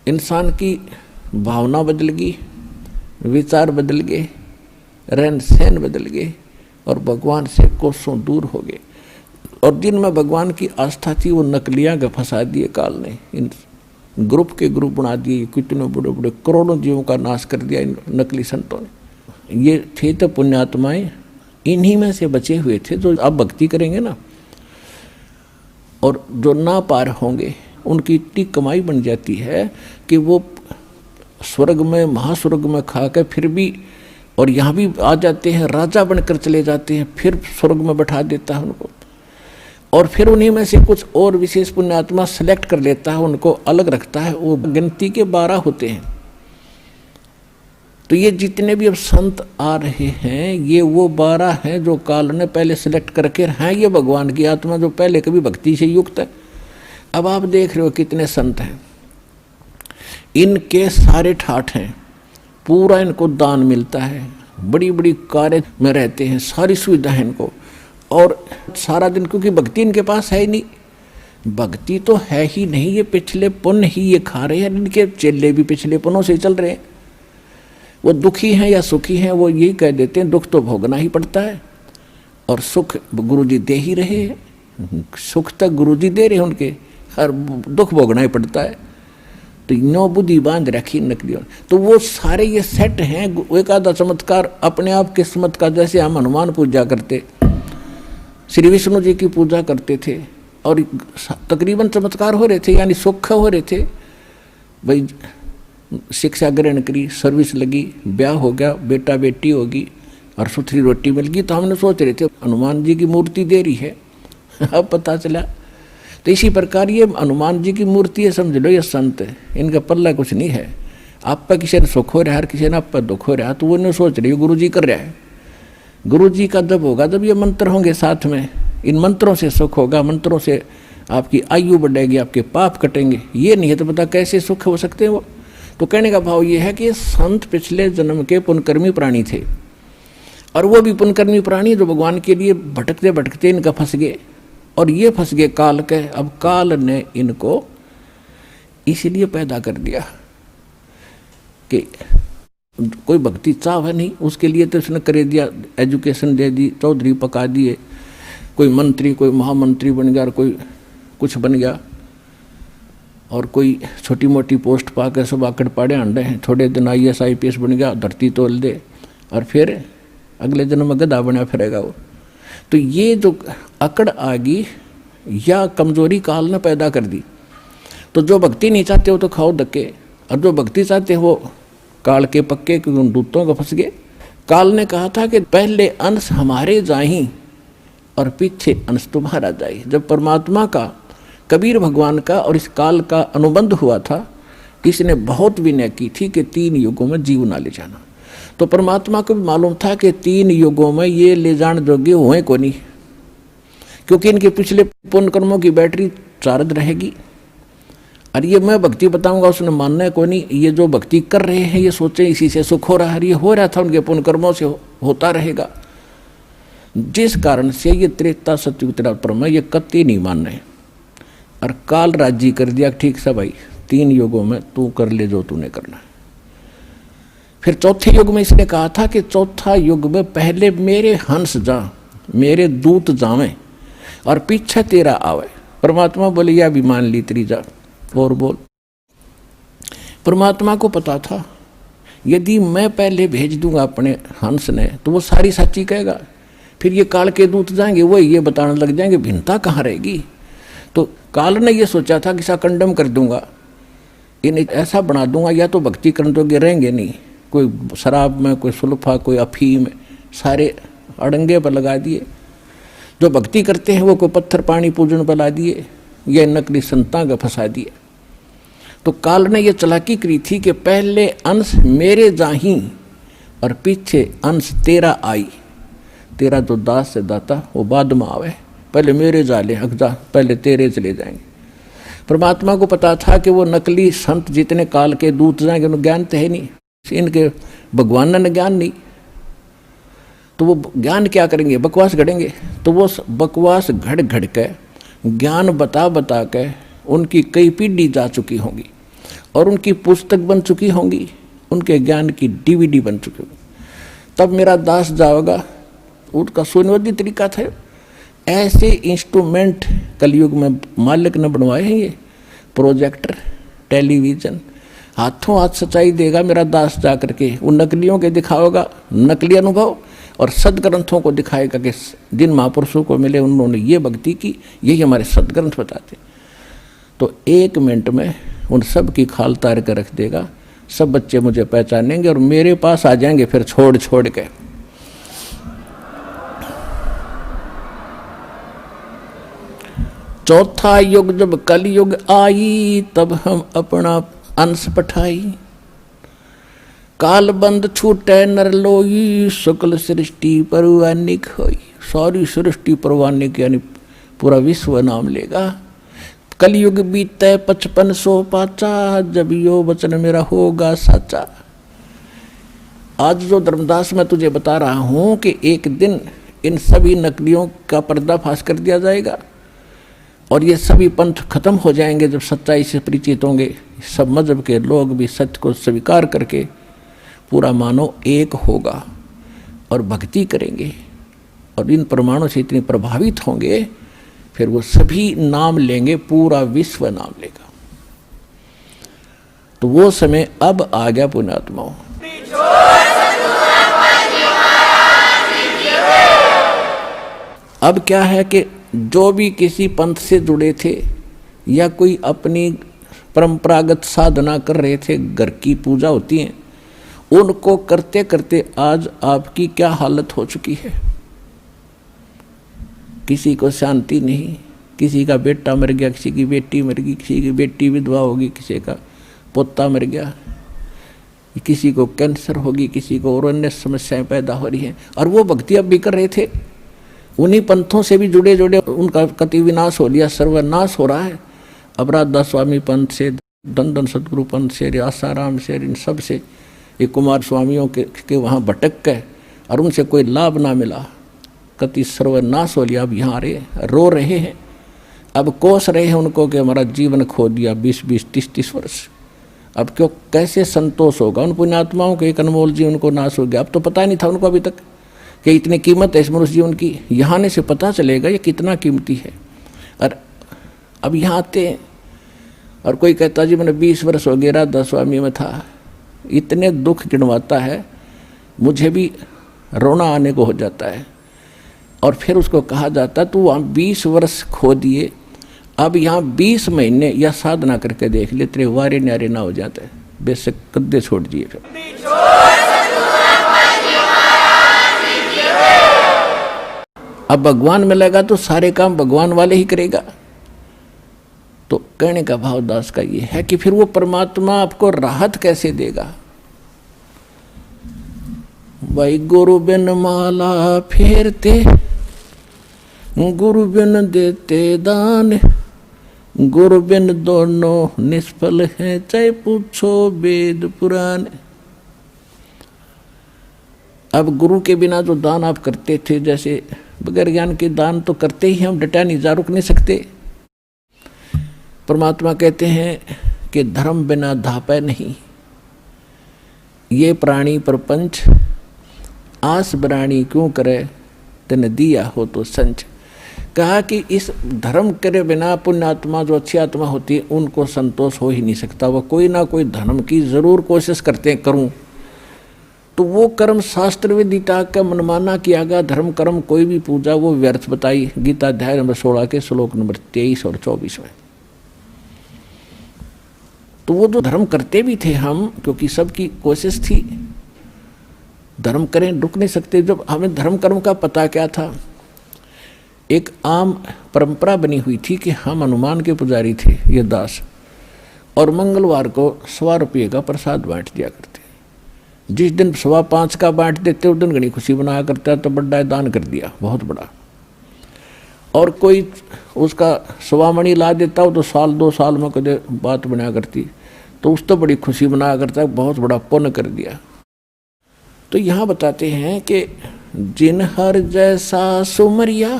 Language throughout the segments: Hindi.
इंसान की भावना बदल गई, विचार बदल गए, रहन सहन बदल गए और भगवान से कोसों दूर हो गए। और जिनमें भगवान की आस्था थी वो नकलियाँ के फंसा दिए काल ने, इन ग्रुप के ग्रुप बना दिए, कितने बड़े बड़े करोड़ों जीवों का नाश कर दिया इन नकली संतों ने। ये थे तो पुण्यात्माएं, इन्हीं में से बचे हुए थे जो अब भक्ति करेंगे ना, और जो ना पार होंगे उनकी इतनी कमाई बन जाती है कि वो स्वर्ग में, महास्वर्ग में खा के फिर भी, और यहाँ भी आ जाते हैं, राजा बनकर चले जाते हैं, फिर स्वर्ग में बैठा देता है उनको, और फिर उन्हीं में से कुछ और विशेष पुण्यात्मा सेलेक्ट कर लेता है, उनको अलग रखता है। वो गिनती के 12 होते हैं। तो ये जितने भी अब संत आ रहे हैं ये वो 12 हैं जो काल ने पहले सेलेक्ट करके हैं, ये भगवान की आत्मा जो पहले कभी भक्ति से युक्त है। अब आप देख रहे हो कितने संत हैं, इनके सारे ठाठ हैं, पूरा इनको दान मिलता है, बड़ी बड़ी कार्य में रहते हैं, सारी सुविधा है इनको, और सारा दिन, क्योंकि भक्ति इनके पास है ही नहीं, भक्ति तो है ही नहीं, ये पिछले पुण्य ही ये खा रहे हैं, इनके चेले भी पिछले पुण्यों से चल रहे हैं। वो दुखी हैं या सुखी हैं वो यही कह देते हैं, दुख तो भोगना ही पड़ता है और सुख गुरुजी दे ही रहे हैं, सुख तक गुरुजी दे रहे हैं उनके, हर दुख भोगना ही पड़ता है। तो नो बुद्धि बांध रखी नकलियों। तो वो सारे ये सेट हैं। एक आधा चमत्कार अपने आप किस्मत का, जैसे हम हनुमान पूजा करते, श्री विष्णु जी की पूजा करते थे और तकरीबन चमत्कार हो रहे थे, यानी सुख हो रहे थे। भाई शिक्षा ग्रहण करी, सर्विस लगी, ब्याह हो गया, बेटा बेटी होगी और सुथरी रोटी मिल गई, तो हमने सोच रहे थे हनुमान जी की मूर्ति दे रही है। अब पता चला। तो इसी प्रकार ये हनुमान जी की मूर्ति है, समझ लो ये संत है, इनका पल्ला कुछ नहीं है। आप पर किसी ने सुख हो रहा है, हर किसी ने आप पर दुख हो रहा है, तो वो नहीं सोच रही गुरु जी कर रहा है। गुरु जी का जब होगा जब ये मंत्र होंगे साथ में, इन मंत्रों से सुख होगा, मंत्रों से आपकी आयु बढ़ेगी, आपके पाप कटेंगे। ये नहीं है तो पता कैसे सुख हो सकते हैं वो। तो कहने का भाव ये है कि संत पिछले जन्म के पुण्यकर्मी प्राणी थे, और वो भी पुण्यकर्मी प्राणी जो भगवान के लिए भटकते भटकते इनका फंस गए, और ये फंस गए काल के। अब काल ने इनको इसीलिए पैदा कर दिया कि कोई भक्ति चाह नहीं, उसके लिए तो उसने कर दिया, एजुकेशन दे दी, चौधरी पका दिए, कोई मंत्री, कोई महामंत्री बन गया, और कोई कुछ बन गया, और कोई छोटी मोटी पोस्ट पाकर सब आकड़ पाड़े अंडे हैं, थोड़े दिन IAS IPS बन गया, धरती तोल दे, और फिर अगले जन्म में गधा बना फिरेगा वो। तो ये जो अकड़ आ गई या कमजोरी काल ने पैदा कर दी। तो जो भक्ति नहीं चाहते वो तो खाओ धक्के, और जो भक्ति चाहते वो काल के पक्के दूतों को फंस गए। काल ने कहा था कि पहले अंश हमारे जाही और पीछे अंश तुम्हारा जाए। जब परमात्मा का, कबीर भगवान का और इस काल का अनुबंध हुआ था, इसने बहुत विनय की थी कि 3 युगों में जीव ना ले जाना। तो परमात्मा को भी मालूम था कि 3 युगों में ये ले जाने योग्य हुए को नहीं, क्योंकि इनके पिछले पुण्य कर्मों की बैटरी चार्ज रहेगी। और ये मैं भक्ति बताऊंगा उसने मानना है कोई नहीं। ये जो भक्ति कर रहे हैं ये सोचे इसी से सुख हो रहा है, ये हो रहा था उनके पुण्य कर्मों से, होता रहेगा। जिस कारण से ये त्रेता सतयुग त्रेता में ये कत्ती नहीं मान रहे, और काल राजी कर दिया, ठीक से भाई 3 युगों में तू कर ले जो तूने करना है। फिर चौथे युग में इसने कहा था कि चौथा युग में पहले मेरे हंस जा, मेरे दूत जावें और पीछे तेरा आवे। परमात्मा बोले या भी मान ली तेरी जा, और बोल। परमात्मा को पता था यदि मैं पहले भेज दूंगा अपने हंस ने तो वो सारी सच्ची कहेगा, फिर ये काल के दूत जाएंगे वो ये बताने लग जाएंगे, भिन्नता कहाँ रहेगी। तो काल ने ये सोचा था कि सा कंडम कर दूंगा, इन्हें ऐसा बना दूंगा, या तो भक्ति करने तो रहेंगे नहीं, कोई शराब में, कोई सुल्फा, कोई अफीम, सारे अड़ंगे पर लगा दिए। जो भक्ति करते हैं वो कोई पत्थर पानी पूजन पर ला दिए, या नकली संतां का फंसा दिए। तो काल ने ये चालाकी करी थी कि पहले अंश मेरे जाही और पीछे अंश तेरा आई। तेरा जो दास से दाता वो बाद में आवे, पहले मेरे जाले हकजा, पहले तेरे चले जाएंगे। परमात्मा को पता था कि वो नकली संत जितने काल के दूत जाएंगे उन्हें ज्ञान तो है नहीं, इनके भगवान ने ज्ञान नहीं, तो वो ज्ञान क्या करेंगे, बकवास घड़ेंगे। तो वो बकवास घड़ घड़ के ज्ञान बता बता के उनकी कई पीढ़ी जा चुकी होंगी, और उनकी पुस्तक बन चुकी होंगी, उनके ज्ञान की DVD बन चुकी होगी। तब मेरा दास जाओगा, उसका सुनियोजित तरीका था। ऐसे इंस्ट्रूमेंट कलयुग में मालिक ने बनवाए हैं, ये प्रोजेक्टर, टेलीविजन, हाथों हाथ सच्चाई देगा मेरा दास जा करके। उन नकलियों के दिखाओगा नकली अनुभव, और सदग्रंथों को दिखाएगा कि जिन महापुरुषों को मिले उन्होंने ये भक्ति की, यही हमारे सदग्रंथ बताते। तो 1 मिनट में उन सब की खाल तार कर रख देगा। सब बच्चे मुझे पहचानेंगे और मेरे पास आ जाएंगे फिर छोड़ छोड़ के। चौथा युग जब कलयुग आई, तब हम अपना अंश पठाई। काल बंद छूटे नर लोई, शुक्ल सृष्टि परवानिक होई। सारी सृष्टि परवानिक यानी पूरा विश्व नाम लेगा। कलयुग बीते 5500 पाचा, जब यो वचन मेरा होगा साचा। आज जो धर्मदास मैं तुझे बता रहा हूं कि एक दिन इन सभी नकलियों का पर्दाफाश कर दिया जाएगा और ये सभी पंथ खत्म हो जाएंगे जब सच्चाई से परिचित होंगे। सब मजहब के लोग भी सत्य को स्वीकार करके पूरा मानव एक होगा और भक्ति करेंगे और इन प्रमाणों से इतने प्रभावित होंगे, फिर वो सभी नाम लेंगे, पूरा विश्व नाम लेगा। तो वो समय अब आ गया पुण्यात्माओं। अब क्या है कि जो भी किसी पंथ से जुड़े थे या कोई अपनी परंपरागत साधना कर रहे थे, घर की पूजा होती है, उनको करते करते आज आपकी क्या हालत हो चुकी है। किसी को शांति नहीं, किसी का बेटा मर गया, किसी की बेटी मर गई, किसी की बेटी विधवा होगी, किसी का पोता मर गया, किसी को कैंसर होगी, किसी को और अन्य समस्याएं पैदा हो रही हैं। और वो भक्ति अब भी कर रहे थे, उन्हीं पंथों से भी जुड़े जुड़े उनका कति विनाश हो लिया, सर्वनाश हो रहा है। अब राधा स्वामी पंथ से, दंदन सतगुरु पंथ से, आसाराम से, इन सब से, ये कुमार स्वामियों के वहाँ भटक गए और उनसे कोई लाभ ना मिला, कति सर्वनाश हो लिया। अब यहाँ रो रहे हैं, अब कोस रहे हैं उनको कि हमारा जीवन खो दिया 20-20, 30-30 वर्ष। अब क्यों, कैसे संतोष होगा उन पुण्यात्माओं के, एक अनमोल जीवन को नाश हो गया। अब तो पता नहीं था उनको अभी तक कि इतनी कीमत है इस मनुष्य जीवन की। यहाँ आने से पता चलेगा ये कितना कीमती है। और अब यहाँ आते हैं और कोई कहता जी मैंने 20 वर्ष हो गया राधा स्वामी में था, इतने दुख गिनवाता है, मुझे भी रोना आने को हो जाता है। और फिर उसको कहा जाता है तू वहाँ 20 वर्ष खो दिए, अब यहाँ 20 महीने या साधना करके देख ले, तेरे वारे न्यारे ना हो जाते, बेशक कद्दे छोड़ दिए। फिर अब भगवान मिलेगा तो सारे काम भगवान वाले ही करेगा। तो कहने का भाव दास का ये है कि फिर वो परमात्मा आपको राहत कैसे देगा। भाई गुरु बिन माला फेरते, गुरु बिन देते दान, गुरु बिन दोनों निष्फल हैं, चाहे पूछो वेद पुराण। अब गुरु के बिना जो दान आप करते थे, जैसे बगैर ज्ञान के दान तो करते ही हम, डटा नहीं, जा रुक नहीं सकते। परमात्मा कहते हैं कि धर्म बिना धापै नहीं, ये प्राणी प्रपंच आस बराणी क्यों करे, तेने दिया हो तो संच। कहा कि इस धर्म करे बिना पुण्यात्मा जो अच्छी आत्मा होती है उनको संतोष हो ही नहीं सकता। वह कोई ना कोई धर्म की जरूर कोशिश करते हैं करूं, तो वो कर्म शास्त्र विदिता का मनमाना किया गया धर्म कर्म, कोई भी पूजा वो व्यर्थ बताई। गीता अध्याय नंबर 16 के श्लोक नंबर 23 और 24 में। तो वो जो धर्म करते भी थे हम, क्योंकि सबकी कोशिश थी धर्म करें, रुक नहीं सकते। जब हमें धर्म कर्म का पता क्या था, एक आम परंपरा बनी हुई थी कि हम हनुमान के पुजारी थे ये दास, और मंगलवार को 100 रुपये का प्रसाद बांट दिया करते। जिस दिन 5.25 का बांट देते उस दिन घनी खुशी बनाया करता, तो बड़ा दान कर दिया, बहुत बड़ा। और कोई उसका 1.25 मणि ला देता हो तो 1-2 साल में कदे बात बनाया करती, तो उस तो बड़ी खुशी बनाया करता है, बहुत बड़ा पुण्य कर दिया। तो यहाँ बताते हैं कि जिन हर जैसा सुमरिया,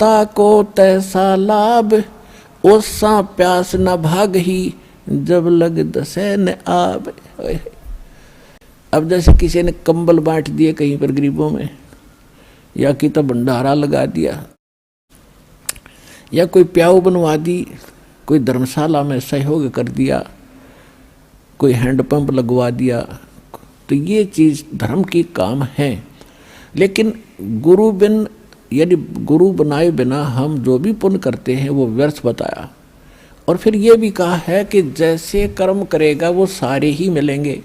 ताको तैसा लाभ, ओसा प्यास न भाग ही, जब लग दसे न आवे। अब जैसे किसी ने कंबल बांट दिए कहीं पर गरीबों में, या कि तो भंडारा लगा दिया, या कोई प्याऊ बनवा दी, कोई धर्मशाला में सहयोग कर दिया, कोई हैंडपंप लगवा दिया, तो ये चीज धर्म की काम है। लेकिन गुरु बिन यानी गुरु बनाए बिना हम जो भी पुण्य करते हैं वो व्यर्थ बताया। और फिर ये भी कहा है कि जैसे कर्म करेगा वो सारे ही मिलेंगे।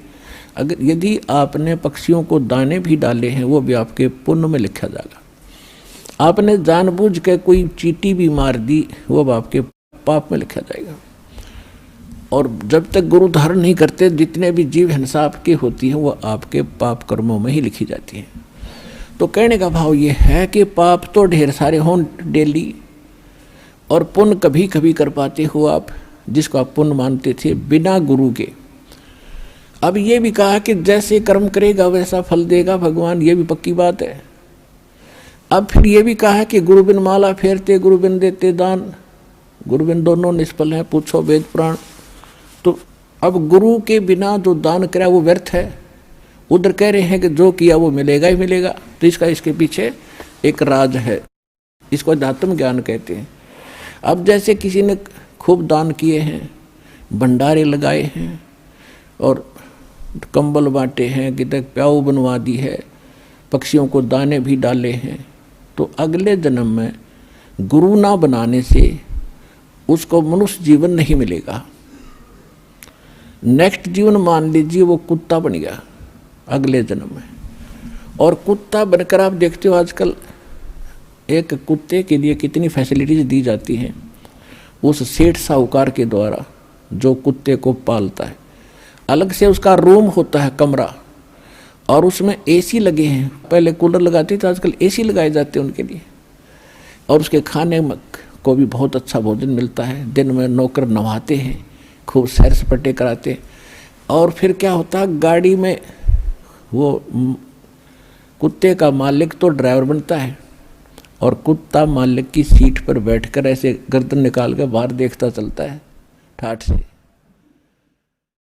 अगर यदि आपने पक्षियों को दाने भी डाले हैं वो भी आपके पुण्य में लिखा जाएगा। आपने जानबूझ के कोई चींटी भी मार दी वो भी आपके पाप में लिखा जाएगा। और जब तक गुरु धारण नहीं करते जितने भी जीव हिंसा आपकी होती है वो आपके पाप कर्मों में ही लिखी जाती है। तो कहने का भाव ये है कि पाप तो ढेर सारे हों डेली, और पुण्य कभी कभी कर पाते हो आप, जिसको आप पुण्य मानते थे बिना गुरु के। अब ये भी कहा कि जैसे कर्म करेगा वैसा फल देगा भगवान, ये भी पक्की बात है। अब फिर ये भी कहा है कि गुरु बिन माला फेरते गुरु बिन देते दान, गुरु बिन दोनों निष्फल हैं, पूछो वेद पुराण। तो अब गुरु के बिना जो दान करा वो व्यर्थ है। उधर कह रहे हैं कि जो किया वो मिलेगा ही मिलेगा। तो इसके पीछे एक राज है, इसको अध्यात्म ज्ञान कहते हैं। अब जैसे किसी ने खूब दान किए हैं, भंडारे लगाए हैं और कंबल बांटे हैं, कितने प्याऊ बनवा दी है, पक्षियों को दाने भी डाले हैं, तो अगले जन्म में गुरु ना बनाने से उसको मनुष्य जीवन नहीं मिलेगा। नेक्स्ट जीवन मान लीजिए वो कुत्ता बन गया अगले जन्म में। और कुत्ता बनकर आप देखते हो आजकल एक कुत्ते के लिए कितनी फैसिलिटीज दी जाती हैं उस सेठ साहूकार के द्वारा जो कुत्ते को पालता है। अलग से उसका रूम होता है, कमरा, और उसमें एसी लगे हैं। पहले कूलर लगाते थे, आजकल एसी लगाए जाते हैं उनके लिए। और उसके खाने को भी बहुत अच्छा भोजन मिलता है। दिन में नौकर नवाते हैं, खूब सैर सपाटे कराते। और फिर क्या होता है, गाड़ी में वो कुत्ते का मालिक तो ड्राइवर बनता है और कुत्ता मालिक की सीट पर बैठकर ऐसे गर्दन निकाल कर बाहर देखता चलता है ठाठ से।